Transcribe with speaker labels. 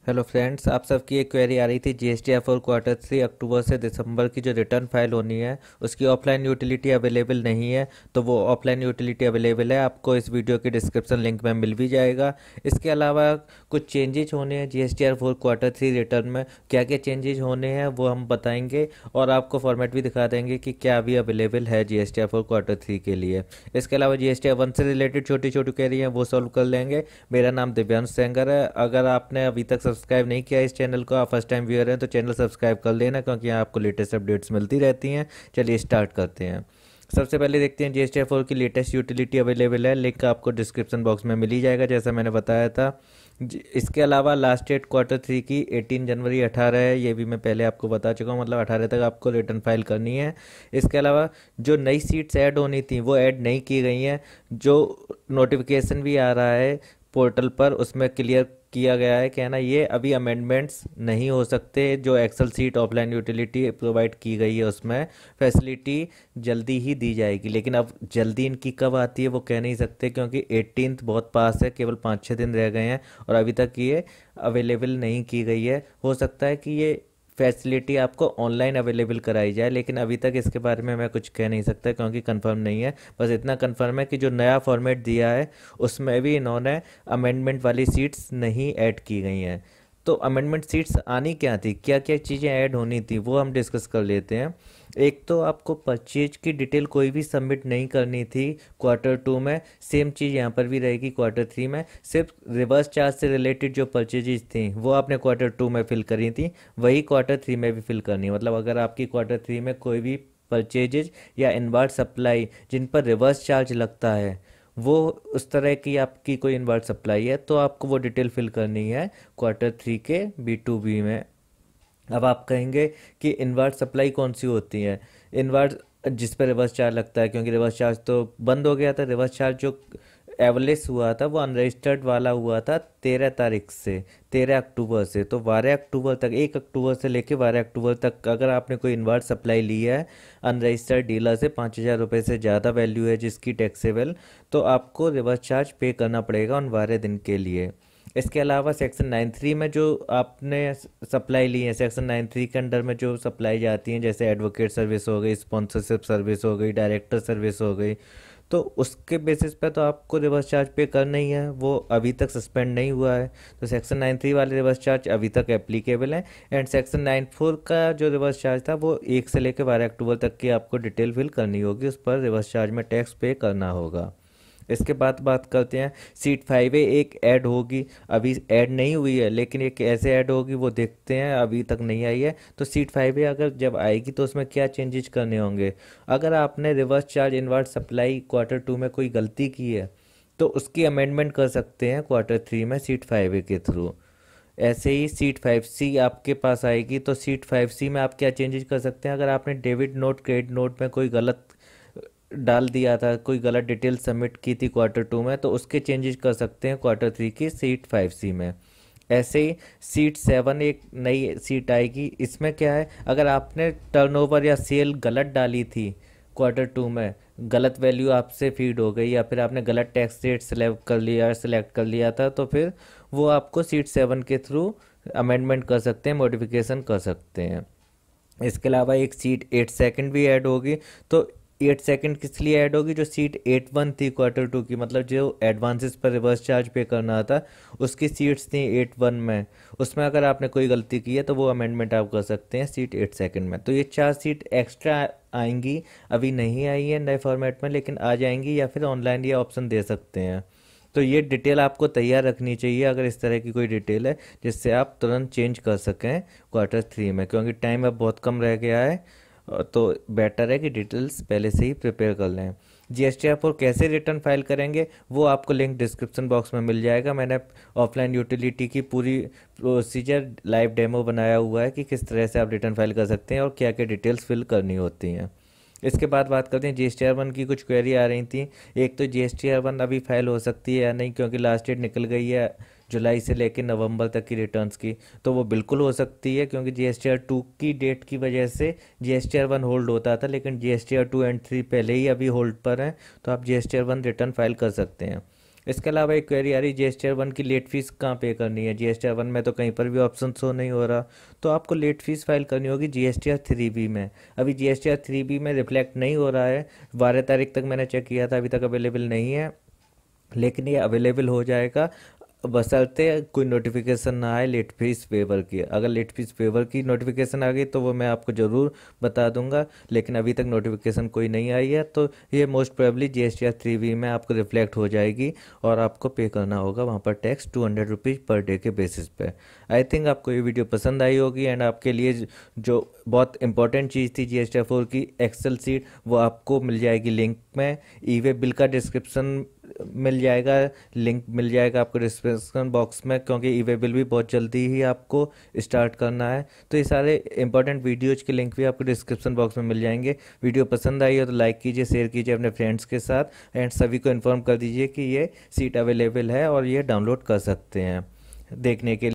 Speaker 1: Hello friends, आप सबकी एक क्वेरी आ रही थी जीएसटी फॉर क्वार्टर 3 अक्टूबर से दिसंबर की जो रिटर्न फाइल होनी है उसकी ऑफलाइन यूटिलिटी अवेलेबल नहीं है। तो वो ऑफलाइन यूटिलिटी अवेलेबल है, आपको इस वीडियो के डिस्क्रिप्शन लिंक में मिल भी जाएगा। इसके अलावा कुछ चेंजेज होने हैं जीएसटी फॉर क्वार्टर 3 रिटर्न में। क्या क्या चेंजेज होने हैं वो हम बताएंगे और आपको फॉर्मेट भी दिखा देंगे कि क्या अभी अवेलेबल है जीएसटी फॉर क्वार्टर 3 के लिए। इसके अलावा जीएसटी 1 से रिलेटेड छोटी छोटी क्वेरी हैं वो सॉल्व कर लेंगे। मेरा नाम दिव्यांश सेंगर है। अगर आपने अभी तक सब्सक्राइब नहीं किया इस चैनल को, आप फर्स्ट टाइम व्यूअर हैं, तो चैनल सब्सक्राइब कर लेना क्योंकि यहाँ आपको लेटेस्ट अपडेट्स मिलती रहती हैं। चलिए स्टार्ट करते हैं। सबसे पहले देखते हैं जीएसटी फोर की लेटेस्ट यूटिलिटी अवेलेबल है, लिंक आपको डिस्क्रिप्शन बॉक्स में मिल ही जाएगा जैसा मैंने बताया था। इसके अलावा लास्ट डेट क्वार्टर 3 की 18 जनवरी 18 है, ये भी मैं पहले आपको बता चुका हूँ, मतलब 18 तक आपको रिटर्न फाइल करनी है। इसके अलावा जो नई सीट्स ऐड होनी थी वो ऐड नहीं की गई हैं। जो नोटिफिकेशन भी आ रहा है पोर्टल पर उसमें क्लियर किया गया है, कहना ये अभी अमेंडमेंट्स नहीं हो सकते। जो Excel sheet offline utility provide की गई है उसमें फैसिलिटी जल्दी ही दी जाएगी, लेकिन अब जल्दी इनकी कब आती है वो कह नहीं सकते क्योंकि 18th बहुत पास है, केवल 5-6 दिन रह गए हैं और अभी तक ये अवेलेबल नहीं की गई है। हो सकता है कि ये फैसिलिटी आपको ऑनलाइन अवेलेबल कराई जाए, लेकिन अभी तक इसके बारे में मैं कुछ कह नहीं सकता क्योंकि कंफर्म नहीं है। बस इतना कंफर्म है कि जो नया फॉर्मेट दिया है उसमें भी इन्होंने अमेंडमेंट वाली सीट्स नहीं ऐड की गई हैं। तो अमेंडमेंट सीट्स आनी क्या थी, क्या क्या चीज़ें ऐड होनी थी वो हम डिस्कस कर लेते हैं। एक तो आपको परचेज की डिटेल कोई भी सबमिट नहीं करनी थी क्वार्टर 2 में। सेम चीज़ यहाँ पर भी रहेगी क्वार्टर 3 में। सिर्फ रिवर्स चार्ज से रिलेटेड जो परचेजेज थी वो आपने क्वार्टर 2 में फिल करी थी, वही क्वार्टर 3 में भी फिल करनी है। मतलब अगर आपकी क्वार्टर 3 में कोई भी परचेजेज या इनवर्ट सप्लाई जिन पर रिवर्स चार्ज लगता है, वो उस तरह की आपकी कोई इनवर्ट सप्लाई है, तो आपको वो डिटेल फिल करनी है क्वार्टर 3 के B2B में। अब आप कहेंगे कि इनवर्ट सप्लाई कौन सी होती है। इनवर्ट जिस पर रिवर्स चार्ज लगता है, क्योंकि रिवर्स चार्ज तो बंद हो गया था। रिवर्स चार्ज जो एवलेस हुआ था वो अनरजिस्टर्ड वाला हुआ था 13 तारीख से, 13 अक्टूबर से। तो 12 अक्टूबर तक, 1 अक्टूबर से लेके 12 अक्टूबर तक अगर आपने कोई इन्वर्ट सप्लाई ली है अनरजिस्टर्ड डीलर से 5,000 रुपये से ज़्यादा वैल्यू है जिसकी टैक्सेबल, तो आपको रिवर्स चार्ज पे करना पड़ेगा उन 12 दिन के लिए। इसके अलावा सेक्शन 9(3) में जो आपने सप्लाई ली है, सेक्शन 9(3) के अंडर में जो सप्लाई जाती हैं जैसे एडवोकेट सर्विस हो गई, स्पॉन्सरशिप सर्विस हो गई, डायरेक्टर सर्विस हो गई, तो उसके बेसिस पे तो आपको रिवर्स चार्ज पे करना ही है। वो अभी तक सस्पेंड नहीं हुआ है, तो सेक्शन 9(3) वाले रिवर्स चार्ज अभी तक एप्लीकेबल है। एंड सेक्शन 9(4) का जो रिवर्स चार्ज था वो 1 से लेकर 12 अक्टूबर तक की आपको डिटेल फिल करनी होगी, उस पर रिवर्स चार्ज में टैक्स पे करना होगा। इसके बाद बात करते हैं सीट 5A एक ऐड होगी, अभी ऐड नहीं हुई है लेकिन ये कैसे ऐड होगी वो देखते हैं, अभी तक नहीं आई है। तो सीट 5A अगर जब आएगी तो उसमें क्या चेंजेस करने होंगे। अगर आपने reverse charge inward supply quarter 2 में कोई गलती की है तो उसकी अमेंडमेंट कर सकते हैं क्वार्टर 3 में सीट 5A के थ्रू। ऐसे ही सीट 5C आपके पास आएगी, तो सीट 5C में आप क्या चेंजेस कर सकते हैं। अगर आपने डेबिट नोट क्रेडिट नोट में कोई गलत डाल दिया था, कोई गलत डिटेल सबमिट की थी क्वार्टर 2 में, तो उसके चेंजेस कर सकते हैं क्वार्टर 3 की सीट 5C में। ऐसे ही सीट 7 एक नई सीट आएगी। इसमें क्या है, अगर आपने टर्नओवर या सेल गलत डाली थी क्वार्टर 2 में, गलत वैल्यू आपसे फीड हो गई या फिर आपने गलत टैक्स रेट सेलेक्ट कर लिया था, तो फिर वो आपको सीट 7 के थ्रू अमेंडमेंट कर सकते हैं, मॉडिफिकेशन कर सकते हैं। इसके अलावा एक सीट 8 सेकंड भी ऐड होगी। तो 8 सेकंड किस लिए ऐड होगी, जो सीट 8(1) थी क्वार्टर 2 की, मतलब जो एडवांसेस पर रिवर्स चार्ज पे करना था उसकी सीट्स थी 8(1) में, उसमें अगर आपने कोई गलती की है तो वो अमेंडमेंट आप कर सकते हैं सीट 8 सेकंड में। तो ये 4 सीट एक्स्ट्रा आएंगी, अभी नहीं आई है नए फॉर्मेट में, लेकिन आ जाएंगी या फिर ऑनलाइन ये ऑप्शन दे सकते हैं। तो ये डिटेल आपको तैयार रखनी चाहिए अगर इस तरह की कोई डिटेल है, जिससे आप तुरंत चेंज कर सकें क्वार्टर 3 में, क्योंकि टाइम अब बहुत कम रह गया है। तो बेटर है कि डिटेल्स पहले से ही प्रिपेयर कर लें। जीएसटी और कैसे रिटर्न फाइल करेंगे वो आपको लिंक डिस्क्रिप्शन बॉक्स में मिल जाएगा। मैंने ऑफलाइन यूटिलिटी की पूरी प्रोसीजर लाइव डेमो बनाया हुआ है कि किस तरह से आप रिटर्न फाइल कर सकते हैं और क्या क्या डिटेल्स फिल करनी होती हैं। इसके बाद बात करते हैं GSTR 1 की। कुछ क्वेरी आ रही थी। एक तो GSTR 1 अभी फाइल हो सकती है या नहीं, क्योंकि लास्ट डेट निकल गई है जुलाई से लेकर नवंबर तक की रिटर्न्स की। तो वो बिल्कुल हो सकती है, क्योंकि GSTR 2 की डेट की वजह से GSTR 1 होल्ड होता था, लेकिन GSTR 2 एंड 3 पहले ही अभी होल्ड पर हैं, तो आप GSTR 1 रिटर्न फाइल कर सकते हैं। इसके अलावा एक क्वेरी आ रही है, GSTR 1 की लेट फीस कहाँ पे करनी है। GSTR 1 में तो कहीं पर भी ऑप्शन शो नहीं हो रहा, तो आपको लेट फीस फाइल करनी होगी GSTR 3B में। अभी GSTR 3B में रिफ्लेक्ट नहीं हो रहा है, 12 तारीख तक मैंने चेक किया था, अभी तक अवेलेबल नहीं है, लेकिन ये अवेलेबल हो जाएगा बशर्ते कोई नोटिफिकेशन ना आए लेट फीस वेवर की। अगर लेट फीस वेवर की नोटिफिकेशन आ गई तो वो मैं आपको ज़रूर बता दूंगा, लेकिन अभी तक नोटिफिकेशन कोई नहीं आई है, तो ये मोस्ट प्रोबेबली GSTR 3B में आपको रिफ्लेक्ट हो जाएगी और आपको पे करना होगा वहाँ पर टैक्स 200 रुपीज़ पर डे के बेसिस पे। आई थिंक आपको ये वीडियो पसंद आई होगी, एंड आपके लिए जो बहुत इंपॉर्टेंट चीज़ थी GSTR 4 की एक्सेल सीट, वो आपको मिल जाएगी लिंक में। ई वे बिल का डिस्क्रिप्शन मिल जाएगा, लिंक मिल जाएगा आपको डिस्क्रिप्शन बॉक्स में, क्योंकि ई वे बिल भी बहुत जल्दी ही आपको स्टार्ट करना है। तो ये सारे इंपॉर्टेंट वीडियोज के लिंक भी आपको डिस्क्रिप्शन बॉक्स में मिल जाएंगे। वीडियो पसंद आई हो तो लाइक कीजिए, शेयर कीजिए अपने फ्रेंड्स के साथ, एंड सभी को इन्फॉर्म कर दीजिए कि ये सीट अवेलेबल है और ये डाउनलोड कर सकते हैं देखने के लिए।